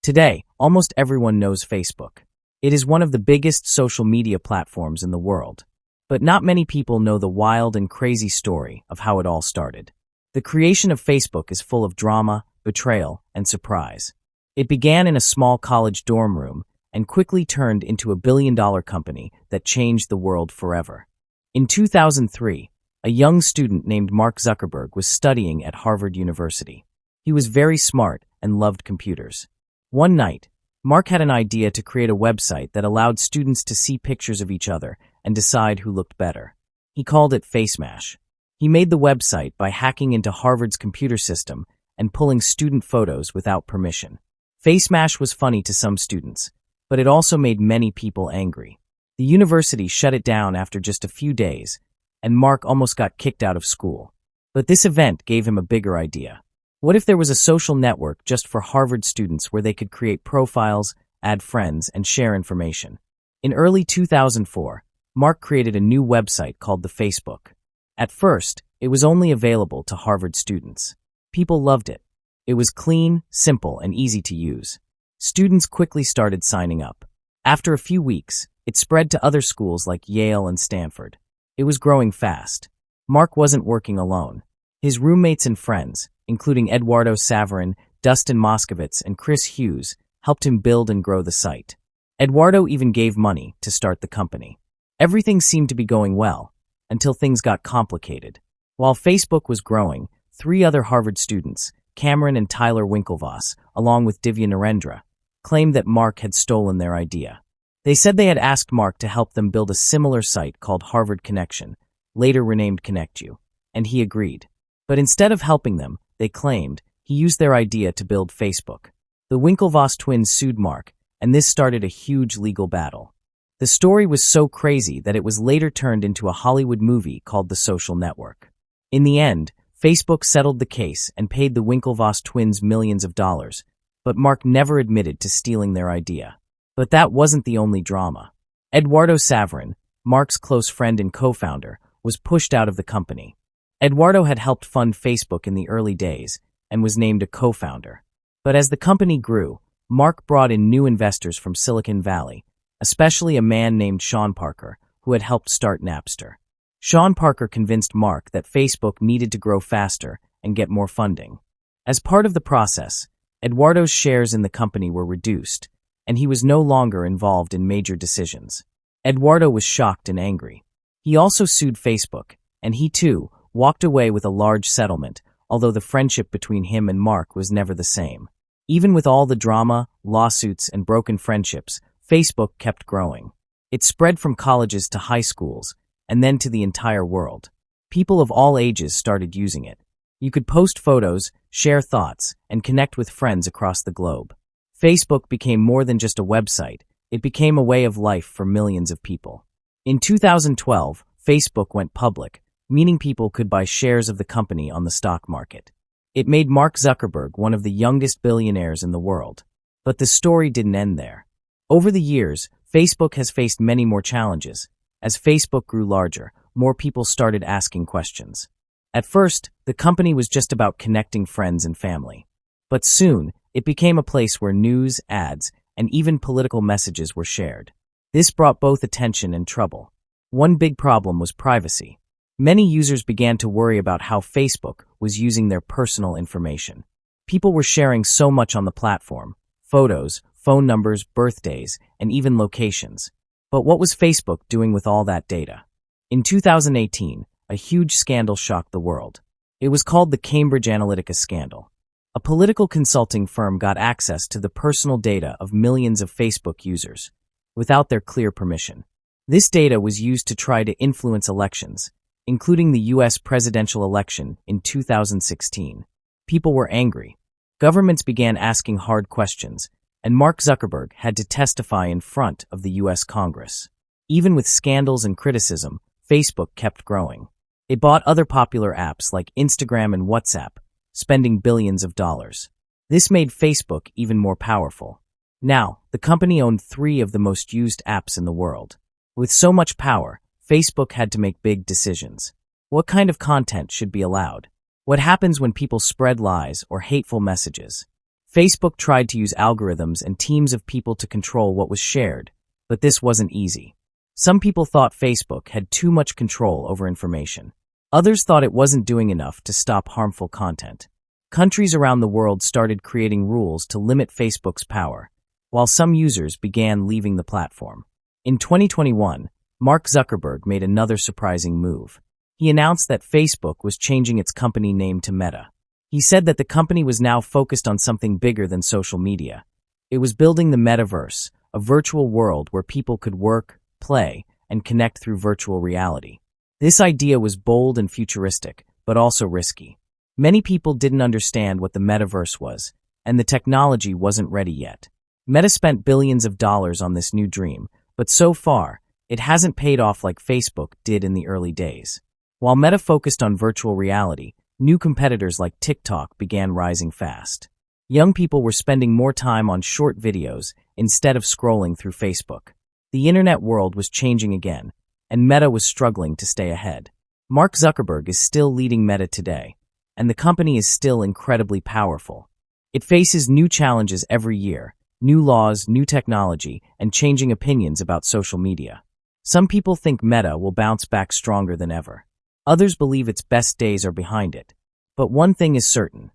Today, almost everyone knows Facebook. It is one of the biggest social media platforms in the world. But not many people know the wild and crazy story of how it all started. The creation of Facebook is full of drama, betrayal, and surprise. It began in a small college dorm room and quickly turned into a billion-dollar company that changed the world forever. In 2003, a young student named Mark Zuckerberg was studying at Harvard University. He was very smart and loved computers. One night, Mark had an idea to create a website that allowed students to see pictures of each other and decide who looked better. He called it FaceMash. He made the website by hacking into Harvard's computer system and pulling student photos without permission. FaceMash was funny to some students, but it also made many people angry. The university shut it down after just a few days, and Mark almost got kicked out of school. But this event gave him a bigger idea. What if there was a social network just for Harvard students where they could create profiles, add friends, and share information? In early 2004, Mark created a new website called the Facebook. At first, it was only available to Harvard students. People loved it. It was clean, simple, and easy to use. Students quickly started signing up. After a few weeks, it spread to other schools like Yale and Stanford. It was growing fast. Mark wasn't working alone. His roommates and friends, including Eduardo Saverin, Dustin Moskovitz, and Chris Hughes, helped him build and grow the site. Eduardo even gave money to start the company. Everything seemed to be going well, until things got complicated. While Facebook was growing, 3 other Harvard students, Cameron and Tyler Winklevoss, along with Divya Narendra, claimed that Mark had stolen their idea. They said they had asked Mark to help them build a similar site called Harvard Connection, later renamed ConnectU, and he agreed. But instead of helping them, they claimed, he used their idea to build Facebook. The Winklevoss twins sued Mark, and this started a huge legal battle. The story was so crazy that it was later turned into a Hollywood movie called The Social Network. In the end, Facebook settled the case and paid the Winklevoss twins millions of dollars, but Mark never admitted to stealing their idea. But that wasn't the only drama. Eduardo Saverin, Mark's close friend and co-founder, was pushed out of the company. Eduardo had helped fund Facebook in the early days and was named a co-founder. But as the company grew, Mark brought in new investors from Silicon Valley, especially a man named Sean Parker, who had helped start Napster. Sean Parker convinced Mark that Facebook needed to grow faster and get more funding. As part of the process, Eduardo's shares in the company were reduced, and he was no longer involved in major decisions. Eduardo was shocked and angry. He also sued Facebook, and he too walked away with a large settlement, although the friendship between him and Mark was never the same. Even with all the drama, lawsuits, and broken friendships, Facebook kept growing. It spread from colleges to high schools, and then to the entire world. People of all ages started using it. You could post photos, share thoughts, and connect with friends across the globe. Facebook became more than just a website. It became a way of life for millions of people. In 2012, Facebook went public, meaning people could buy shares of the company on the stock market. It made Mark Zuckerberg one of the youngest billionaires in the world. But the story didn't end there. Over the years, Facebook has faced many more challenges. As Facebook grew larger, more people started asking questions. At first, the company was just about connecting friends and family. But soon, it became a place where news, ads, and even political messages were shared. This brought both attention and trouble. One big problem was privacy. Many users began to worry about how Facebook was using their personal information. People were sharing so much on the platform: photos, phone numbers, birthdays, and even locations. But what was Facebook doing with all that data? In 2018, a huge scandal shocked the world. It was called the Cambridge Analytica scandal. A political consulting firm got access to the personal data of millions of Facebook users, without their clear permission. This data was used to try to influence elections, including the U.S. presidential election in 2016. People were angry. Governments began asking hard questions, and Mark Zuckerberg had to testify in front of the U.S. Congress. Even with scandals and criticism, Facebook kept growing. It bought other popular apps like Instagram and WhatsApp, spending billions of dollars. This made Facebook even more powerful. Now, the company owned 3 of the most used apps in the world. With so much power, Facebook had to make big decisions. What kind of content should be allowed? What happens when people spread lies or hateful messages? Facebook tried to use algorithms and teams of people to control what was shared, but this wasn't easy. Some people thought Facebook had too much control over information. Others thought it wasn't doing enough to stop harmful content. Countries around the world started creating rules to limit Facebook's power, while some users began leaving the platform. In 2021, Mark Zuckerberg made another surprising move. He announced that Facebook was changing its company name to Meta. He said that the company was now focused on something bigger than social media. It was building the metaverse, a virtual world where people could work, play, and connect through virtual reality. This idea was bold and futuristic, but also risky. Many people didn't understand what the metaverse was, and the technology wasn't ready yet. Meta spent billions of dollars on this new dream, but so far, it hasn't paid off like Facebook did in the early days. While Meta focused on virtual reality, new competitors like TikTok began rising fast. Young people were spending more time on short videos instead of scrolling through Facebook. The internet world was changing again, and Meta was struggling to stay ahead. Mark Zuckerberg is still leading Meta today, and the company is still incredibly powerful. It faces new challenges every year, new laws, new technology, and changing opinions about social media. Some people think Meta will bounce back stronger than ever. Others believe its best days are behind it. But one thing is certain.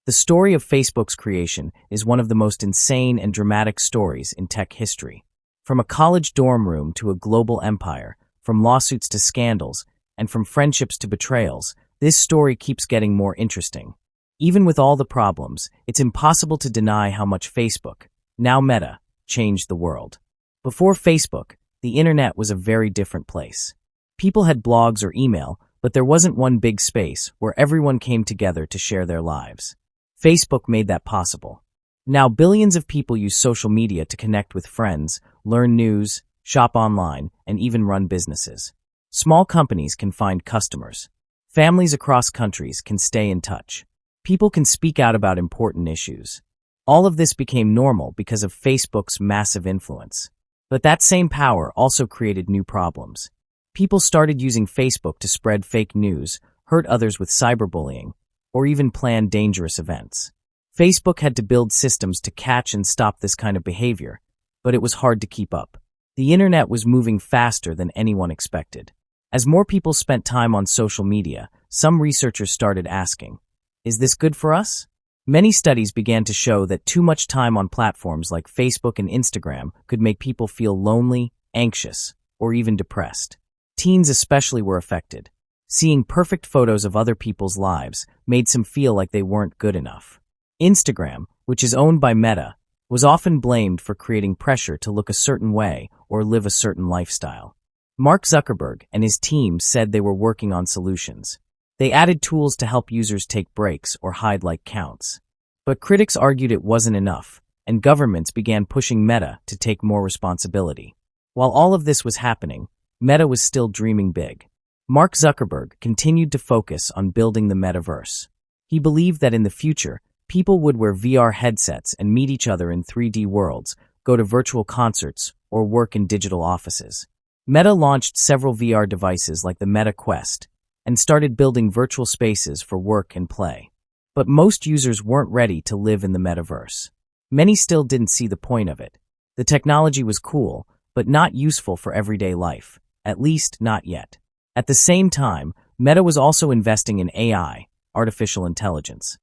The story of Facebook's creation is one of the most insane and dramatic stories in tech history. From a college dorm room to a global empire, from lawsuits to scandals, and from friendships to betrayals, this story keeps getting more interesting. Even with all the problems, it's impossible to deny how much Facebook, now Meta, changed the world. Before Facebook, the internet was a very different place. People had blogs or email, but there wasn't one big space where everyone came together to share their lives. Facebook made that possible. Now billions of people use social media to connect with friends, learn news, shop online, and even run businesses. Small companies can find customers. Families across countries can stay in touch. People can speak out about important issues. All of this became normal because of Facebook's massive influence. But that same power also created new problems. People started using Facebook to spread fake news, hurt others with cyberbullying, or even plan dangerous events. Facebook had to build systems to catch and stop this kind of behavior, but it was hard to keep up. The internet was moving faster than anyone expected. As more people spent time on social media, some researchers started asking, is this good for us? Many studies began to show that too much time on platforms like Facebook and Instagram could make people feel lonely, anxious, or even depressed. Teens especially were affected. Seeing perfect photos of other people's lives made some feel like they weren't good enough. Instagram, which is owned by Meta, was often blamed for creating pressure to look a certain way or live a certain lifestyle. Mark Zuckerberg and his team said they were working on solutions. They added tools to help users take breaks or hide like counts. But critics argued it wasn't enough, and governments began pushing Meta to take more responsibility. While all of this was happening, Meta was still dreaming big. Mark Zuckerberg continued to focus on building the metaverse. He believed that in the future, people would wear VR headsets and meet each other in 3D worlds, go to virtual concerts, or work in digital offices. Meta launched several VR devices like the Meta Quest and started building virtual spaces for work and play. But most users weren't ready to live in the metaverse. Many still didn't see the point of it. The technology was cool, but not useful for everyday life, at least not yet. At the same time, Meta was also investing in AI, artificial intelligence.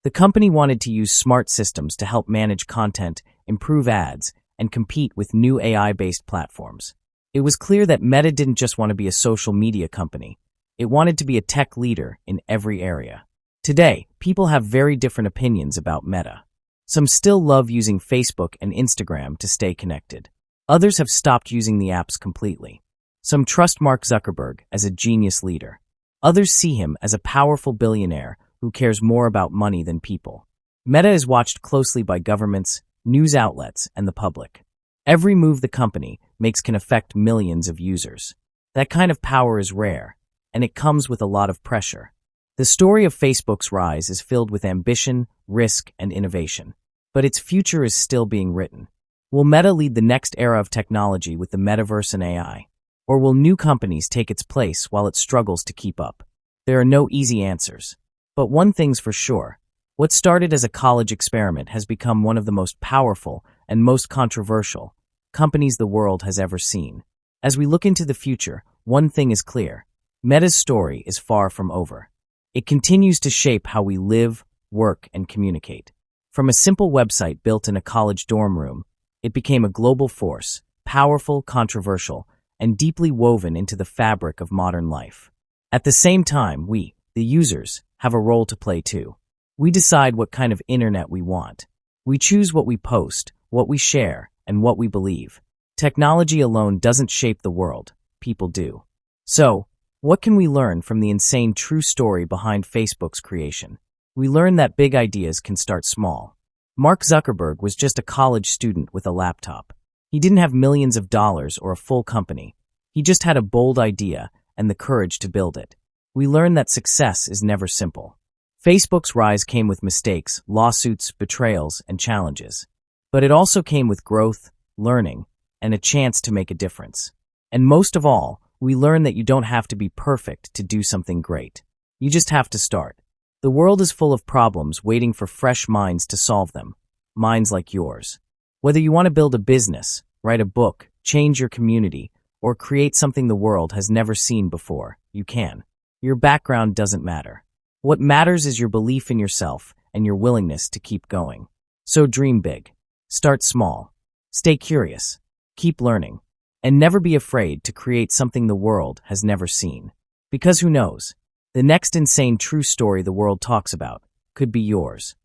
The company wanted to use smart systems to help manage content, improve ads, and compete with new AI-based platforms. It was clear that Meta didn't just want to be a social media company. It wanted to be a tech leader in every area. Today, people have very different opinions about Meta. Some still love using Facebook and Instagram to stay connected. Others have stopped using the apps completely. Some trust Mark Zuckerberg as a genius leader. Others see him as a powerful billionaire who cares more about money than people. Meta is watched closely by governments, news outlets, and the public. Every move the company makes can affect millions of users. That kind of power is rare, and it comes with a lot of pressure. The story of Facebook's rise is filled with ambition, risk, and innovation. But its future is still being written. Will Meta lead the next era of technology with the metaverse and AI? Or will new companies take its place while it struggles to keep up? There are no easy answers. But one thing's for sure, What started as a college experiment has become one of the most powerful and most controversial companies the world has ever seen. As we look into the future, one thing is clear. Meta's story is far from over. It continues to shape how we live, work, and communicate. From a simple website built in a college dorm room, it became a global force, powerful, controversial, and deeply woven into the fabric of modern life. At the same time, we, the users, have a role to play too. We decide what kind of internet we want. We choose what we post, what we share, and what we believe. Technology alone doesn't shape the world, people do. So, what can we learn from the insane true story behind Facebook's creation? We learn that big ideas can start small. Mark Zuckerberg was just a college student with a laptop. He didn't have millions of dollars or a full company. He just had a bold idea and the courage to build it. We learn that success is never simple. Facebook's rise came with mistakes, lawsuits, betrayals, and challenges. But it also came with growth, learning, and a chance to make a difference. And most of all, we learn that you don't have to be perfect to do something great. You just have to start. The world is full of problems waiting for fresh minds to solve them, minds like yours. Whether you want to build a business, write a book, change your community, or create something the world has never seen before, you can. Your background doesn't matter. What matters is your belief in yourself and your willingness to keep going. So dream big. Start small. Stay curious. Keep learning. And never be afraid to create something the world has never seen. Because who knows? The next insane true story the world talks about could be yours.